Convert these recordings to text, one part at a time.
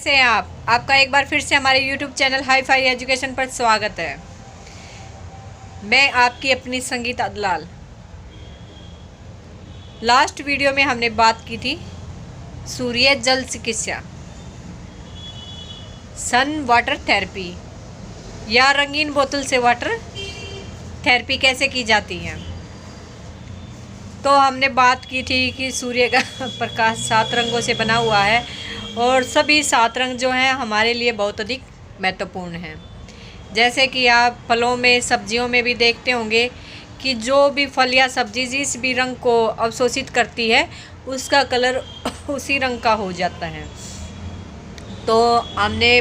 कैसे हैं आप? आपका एक बार फिर से हमारे YouTube channel hi fi education पर स्वागत है। मैं आपकी अपनी संगीत अदलाल। लास्ट वीडियो में हमने बात की थी सूर्य जल चिकित्सा, सन वाटर थेरेपी या रंगीन बोतल से वाटर थेरेपी कैसे की जाती है। तो हमने बात की थी कि सूर्य का प्रकाश 7 रंगों से बना हुआ है और सभी 7 रंग जो हैं हमारे लिए बहुत अधिक महत्वपूर्ण हैं। जैसे कि आप फलों में, सब्जियों में भी देखते होंगे कि जो भी फल या सब्जी जिस भी रंग को अवशोषित करती है उसका कलर उसी रंग का हो जाता है। तो हमने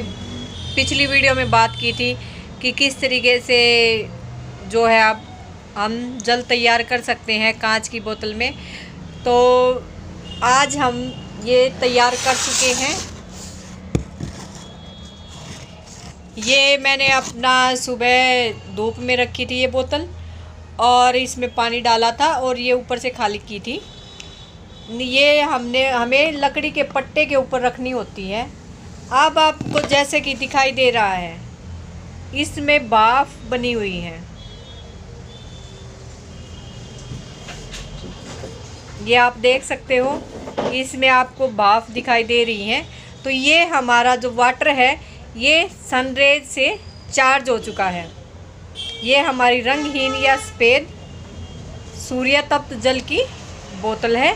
पिछली वीडियो में बात की थी कि किस तरीके से जो है आप हम जल तैयार कर सकते हैं कांच की बोतल में। तो आज हम ये तैयार कर चुके हैं। ये मैंने अपना सुबह धूप में रखी थी ये बोतल और इसमें पानी डाला था और ये ऊपर से खाली की थी। ये हमें लकड़ी के पट्टे के ऊपर रखनी होती है। अब आपको जैसे कि दिखाई दे रहा है इसमें भाप बनी हुई है। ये आप देख सकते हो, इसमें आपको भाप दिखाई दे रही है। तो ये हमारा जो वाटर है ये सनरेज से चार्ज हो चुका है। ये हमारी रंगहीन या सफ़ेद सूर्य तप्त जल की बोतल है।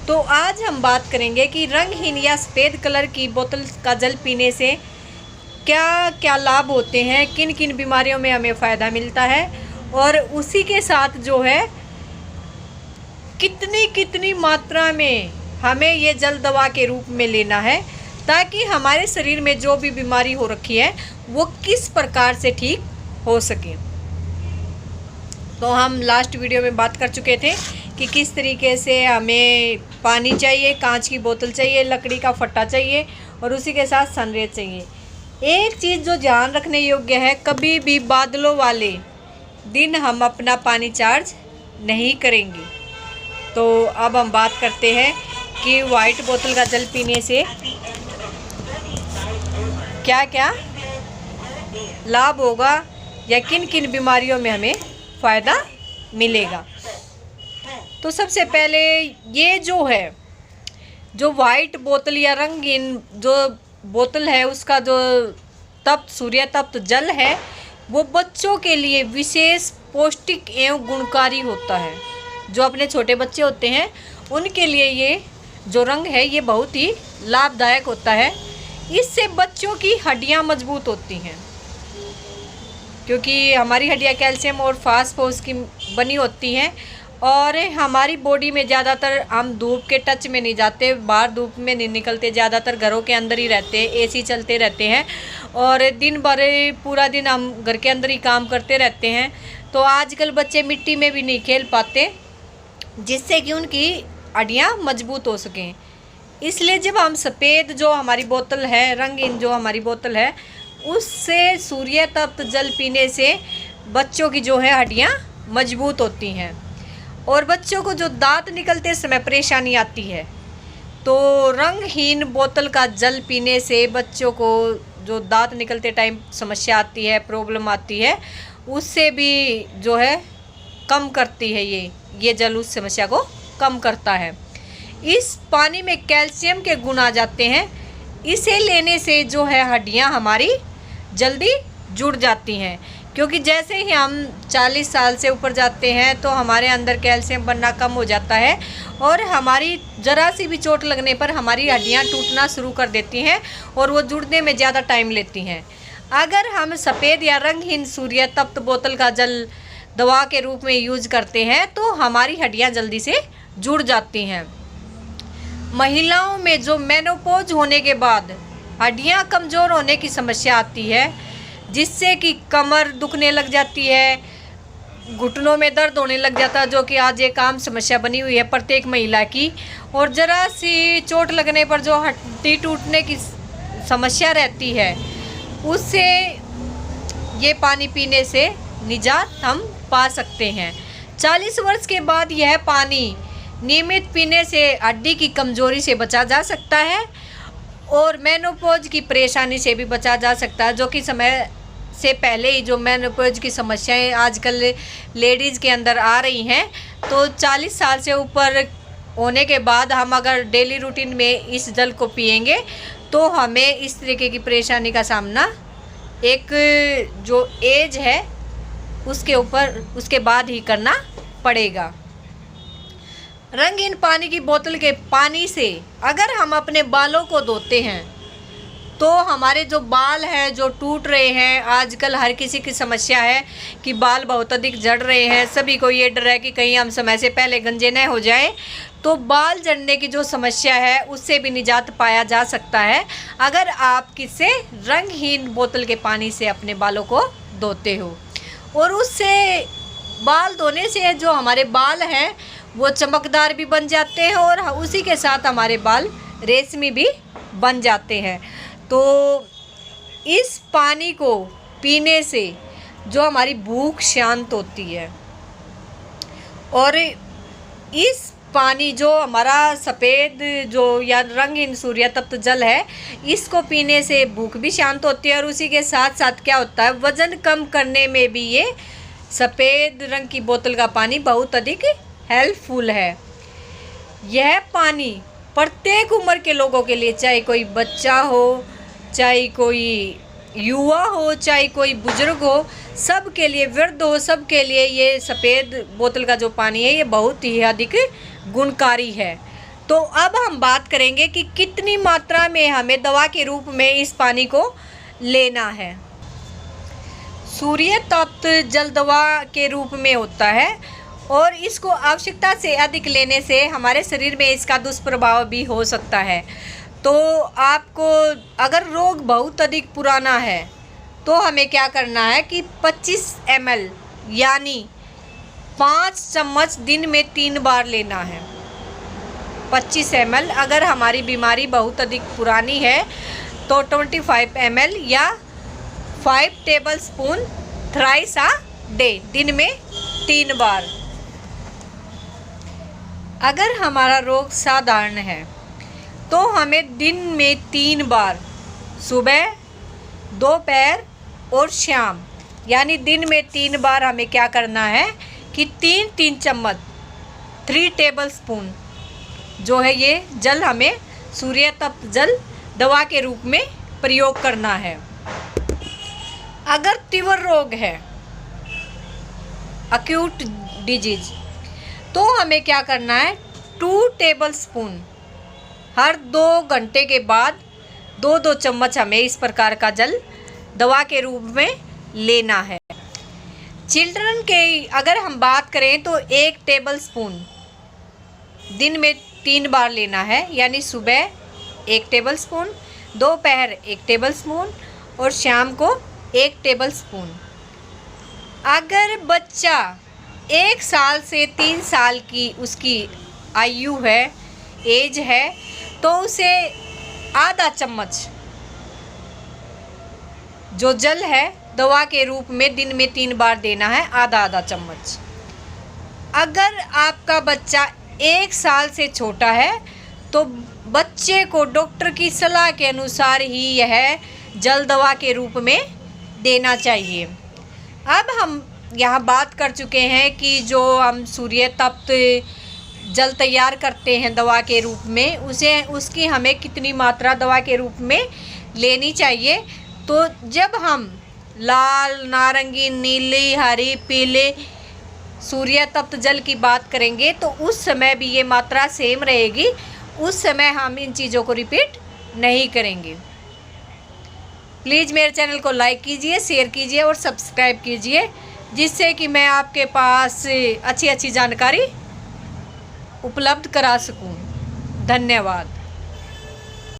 तो आज हम बात करेंगे कि रंगहीन या सफ़ेद कलर की बोतल का जल पीने से क्या क्या लाभ होते हैं, किन किन बीमारियों में हमें फ़ायदा मिलता है और उसी के साथ जो है कितनी मात्रा में हमें ये जल दवा के रूप में लेना है ताकि हमारे शरीर में जो भी बीमारी हो रखी है वो किस प्रकार से ठीक हो सके। तो हम लास्ट वीडियो में बात कर चुके थे कि किस तरीके से हमें पानी चाहिए, कांच की बोतल चाहिए, लकड़ी का फट्टा चाहिए और उसी के साथ सनरेज चाहिए। एक चीज़ जो ध्यान रखने योग्य है, कभी भी बादलों वाले दिन हम अपना पानी चार्ज नहीं करेंगे। तो अब हम बात करते हैं कि वाइट बोतल का जल पीने से क्या क्या लाभ होगा या किन किन बीमारियों में हमें फ़ायदा मिलेगा। तो सबसे पहले ये जो है, जो वाइट बोतल या रंगीन जो बोतल है उसका जो सूर्य तप्त जल है वो बच्चों के लिए विशेष पौष्टिक एवं गुणकारी होता है। जो अपने छोटे बच्चे होते हैं उनके लिए ये जो रंग है ये बहुत ही लाभदायक होता है। इससे बच्चों की हड्डियां मजबूत होती हैं क्योंकि हमारी हड्डियां कैल्शियम और फास्फोरस की बनी होती हैं और हमारी बॉडी में ज़्यादातर हम धूप के टच में नहीं जाते, बाहर धूप में नहीं निकलते, ज़्यादातर घरों के अंदर ही रहते हैं, एसी चलते रहते हैं और दिन भर पूरा दिन हम घर के अंदर ही काम करते रहते हैं। तो आजकल बच्चे मिट्टी में भी नहीं खेल पाते जिससे कि उनकी हड्डियां मजबूत हो सकें। इसलिए जब हम सफ़ेद जो हमारी बोतल है, रंगीन जो हमारी बोतल है, उससे सूर्य तप्त जल पीने से बच्चों की जो है हड्डियां मजबूत होती हैं। और बच्चों को जो दांत निकलते समय परेशानी आती है तो रंगहीन बोतल का जल पीने से बच्चों को जो दांत निकलते टाइम समस्या आती है, प्रॉब्लम आती है, उससे भी जो है कम करती है। ये जल उस समस्या को कम करता है। इस पानी में कैल्शियम के गुण आ जाते हैं। इसे लेने से जो है हड्डियां हमारी जल्दी जुड़ जाती हैं क्योंकि जैसे ही हम 40 साल से ऊपर जाते हैं तो हमारे अंदर कैल्शियम बनना कम हो जाता है और हमारी ज़रा सी भी चोट लगने पर हमारी हड्डियां टूटना शुरू कर देती हैं और वो जुड़ने में ज़्यादा टाइम लेती हैं। अगर हम सफ़ेद या रंगहीन सूर्य तप्त बोतल का जल दवा के रूप में यूज करते हैं तो हमारी हड्डियां जल्दी से जुड़ जाती हैं। महिलाओं में जो मेनोपॉज होने के बाद हड्डियां कमज़ोर होने की समस्या आती है जिससे कि कमर दुखने लग जाती है, घुटनों में दर्द होने लग जाता है, जो कि आज एक आम समस्या बनी हुई है प्रत्येक महिला की। और ज़रा सी चोट लगने पर जो हड्डी टूटने की समस्या रहती है उससे ये पानी पीने से निजात हम पा सकते हैं। 40 वर्ष के बाद यह पानी नियमित पीने से हड्डी की कमजोरी से बचा जा सकता है और मेनोपॉज की परेशानी से भी बचा जा सकता है, जो कि समय से पहले ही जो मेनोपॉज की समस्याएं आजकल लेडीज़ के अंदर आ रही हैं। तो 40 साल से ऊपर होने के बाद हम अगर डेली रूटीन में इस जल को पिएंगे तो हमें इस तरीके की परेशानी का सामना एक जो एज है उसके बाद ही करना पड़ेगा। रंगीन पानी की बोतल के पानी से अगर हम अपने बालों को धोते हैं तो हमारे जो बाल हैं जो टूट रहे हैं, आजकल हर किसी की समस्या है कि बाल बहुत अधिक झड़ रहे हैं। सभी को ये डर है कि कहीं हम समय से पहले गंजे न हो जाएं। तो बाल झड़ने की जो समस्या है उससे भी निजात पाया जा सकता है अगर आप किसी रंगहीन बोतल के पानी से अपने बालों को धोते हो। और उससे बाल धोने से जो हमारे बाल हैं वो चमकदार भी बन जाते हैं और उसी के साथ हमारे बाल रेशमी भी बन जाते हैं। तो इस पानी को पीने से जो हमारी भूख शांत होती है और इस पानी जो हमारा सफ़ेद जो या रंगहीन सूर्य तप्त जल है, इसको पीने से भूख भी शांत होती है और उसी के साथ साथ क्या होता है, वज़न कम करने में भी ये सफ़ेद रंग की बोतल का पानी बहुत अधिक हेल्पफुल है। यह पानी प्रत्येक उम्र के लोगों के लिए, चाहे कोई बच्चा हो, चाहे कोई युवा हो, चाहे कोई बुजुर्ग हो, सब के लिए, वृद्ध हो, सब के लिए ये सफ़ेद बोतल का जो पानी है ये बहुत ही अधिक गुणकारी है। तो अब हम बात करेंगे कि कितनी मात्रा में हमें दवा के रूप में इस पानी को लेना है। सूर्य तप्त जल दवा के रूप में होता है और इसको आवश्यकता से अधिक लेने से हमारे शरीर में इसका दुष्प्रभाव भी हो सकता है। तो आपको अगर रोग बहुत अधिक पुराना है तो हमें क्या करना है कि 25 ml यानी 5 चम्मच दिन में 3 बार लेना है। 25 ml अगर हमारी बीमारी बहुत अधिक पुरानी है तो 25 ml या 5 table spoon thrice a day, दिन में 3 बार। अगर हमारा रोग साधारण है तो हमें दिन में 3 बार, सुबह, दोपहर और शाम, यानी दिन में 3 बार हमें क्या करना है कि 3-3 चम्मच 3 टेबल स्पून जो है ये जल हमें सूर्य तप्त जल दवा के रूप में प्रयोग करना है। अगर तीव्र रोग है, एक्यूट डिजीज, तो हमें क्या करना है 2 टेबल स्पून हर 2 घंटे के बाद 2-2 चम्मच हमें इस प्रकार का जल दवा के रूप में लेना है। चिल्ड्रन के अगर हम बात करें तो 1 टेबल स्पून दिन में 3 बार लेना है, यानी सुबह 1 टेबल स्पून, दोपहर 1 टेबल स्पून और शाम को 1 टेबल स्पून। अगर बच्चा 1 साल से 3 साल की उसकी आयु है, एज है, तो उसे आधा चम्मच जो जल है दवा के रूप में दिन में 3 बार देना है, आधा चम्मच। अगर आपका बच्चा 1 साल से छोटा है तो बच्चे को डॉक्टर की सलाह के अनुसार ही यह जल दवा के रूप में देना चाहिए। अब हम यहाँ बात कर चुके हैं कि जो हम सूर्य तप्त जल तैयार करते हैं दवा के रूप में, उसकी हमें कितनी मात्रा दवा के रूप में लेनी चाहिए। तो जब हम लाल, नारंगी, नीली, हरी, पीले सूर्य तप्त जल की बात करेंगे तो उस समय भी ये मात्रा सेम रहेगी, उस समय हम इन चीज़ों को रिपीट नहीं करेंगे। प्लीज़ मेरे चैनल को लाइक कीजिए, शेयर कीजिए और सब्सक्राइब कीजिए, जिससे कि मैं आपके पास अच्छी जानकारी उपलब्ध करा सकूं। धन्यवाद।